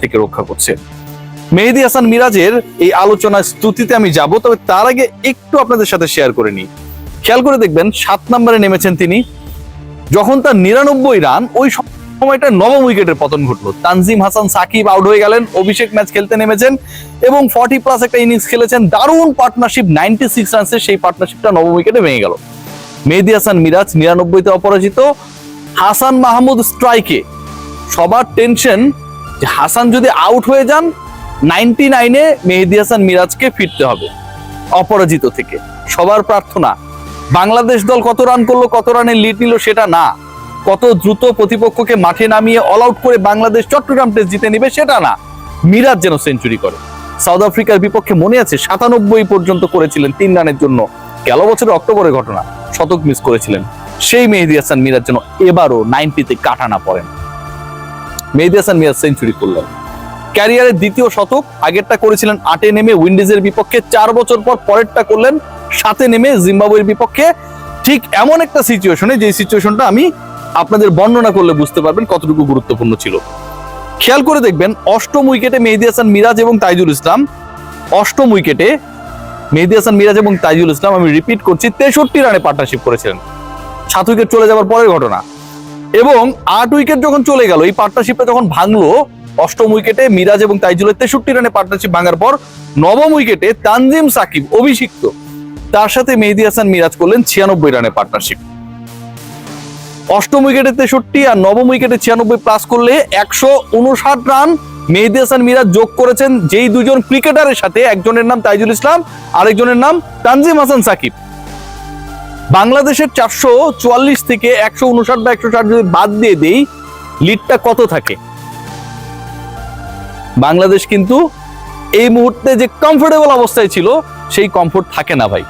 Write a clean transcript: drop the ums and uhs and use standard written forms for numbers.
থেকে রক্ষা করছে। মেহেদী হাসান মিরাজের এই আলোচনার স্তুতিতে আমি যাব, তবে তার আগে একটু আপনাদের সাথে শেয়ার করে নিই। খেয়াল করে দেখবেন 7 নম্বরে নেমেছেন তিনি, যখন তার 99 রান, ওই সময়টা নবম উইকেটের পতন ঘটলো। তানজিম হাসান সাকিব আউট হয়ে গেলেন, অভিষেক ম্যাচ খেলতে নেমেছেন এবং 40+ একটা ইনিংস খেলেছেন, দারুণ পার্টনারশিপ 96 রানসে, সেই পার্টনারশিপটা নবম উইকেটে ভেঙে গেল। মেহেদী হাসান মিরাজ 99-তে অপরাজিত, হাসান মাহমুদ স্ট্রাইকে। সবার টেনশন যে হাসান যদি আউট হয়ে যান 99-এ মেহেদী হাসান মিরাজকে ফিরতে হবে অপরাজিত থেকে। সবার প্রার্থনা বাংলাদেশ দল কত রান করলো, কত রানের লিড নিল সেটা না, কত দ্রুত প্রতিপক্ষকে মাঠে নামিয়ে অল আউট করে বাংলাদেশ চট্টগ্রাম টেস্ট জিতে নিবে সেটা না, মিরাজ যেন সেঞ্চুরি করে। সাউথ আফ্রিকার বিপক্ষে মনে আছে 97 পর্যন্ত করেছিলেন 3 রানের জন্য, গেল বছরের অক্টোবরের ঘটনা, শতক মিস করেছিলেন। সেই মেহেদী হাসান মিরাজ যেন এবারও 90-তে কাটা না পড়েন। মেহেদী হাসান মিরাজ সেঞ্চুরি করলেন, ক্যারিয়ারের দ্বিতীয় শতক। আগেরটা করেছিলেন 8-এ নেমে উইন্ডিজের বিপক্ষে, 4 বছর পর পরেরটা করলেন 7-এ নেমে জিম্বাবুয়ের বিপক্ষে। ঠিক এমন একটা সিচুয়েশনে, যে সিচুয়েশনটা আমি আপনাদের বর্ণনা করলে বুঝতে পারবেন কতটুকু গুরুত্বপূর্ণ ছিল। খেয়াল করে দেখবেন 8ম উইকেটে মেহেদী হাসান মিরাজ এবং তাইজুল ইসলাম, 8ম উইকেটে মেহেদী হাসান মিরাজ এবং তাইজুল ইসলাম, আমি রিপিট করছি, 63 রানে পার্টনারশিপ করেছিলেন। 7 উইকেট চলে যাওয়ার পরের ঘটনা। এবং 8 উইকেট যখন চলে গেল, এই পার্টনারশিপটা যখন ভাঙলো, 8ম উইকেটে মিরাজ এবং তাইজুলের 63 রানে পার্টনারশিপ ভাঙার পর 9ম উইকেটে তানজিম সাকিব অভিষিক্ত, তার সাথে মেহেদী হাসান মিরাজ করলেন 96 রানে পার্টনারশিপ। 8ম উইকেটে 63 আর 9ম উইকেটে 96 প্লাস করলে 159 রান মেহেদী হাসান মিরাজ যোগ করেছেন, যেই দুজন ক্রিকেটারের সাথে, একজনের নাম তাইজুল ইসলাম, আরেকজনের নাম তানজিম হাসান সাকিব। বাংলাদেশের 444 থেকে 159 বা 160 যদি বাদ দিয়ে দেই, লিডটা কত থাকে? বাংলাদেশ কিন্তু এই মুহূর্তে যে কমফোর্টেবল অবস্থায় ছিল, সেই কমফোর্ট থাকে না ভাই।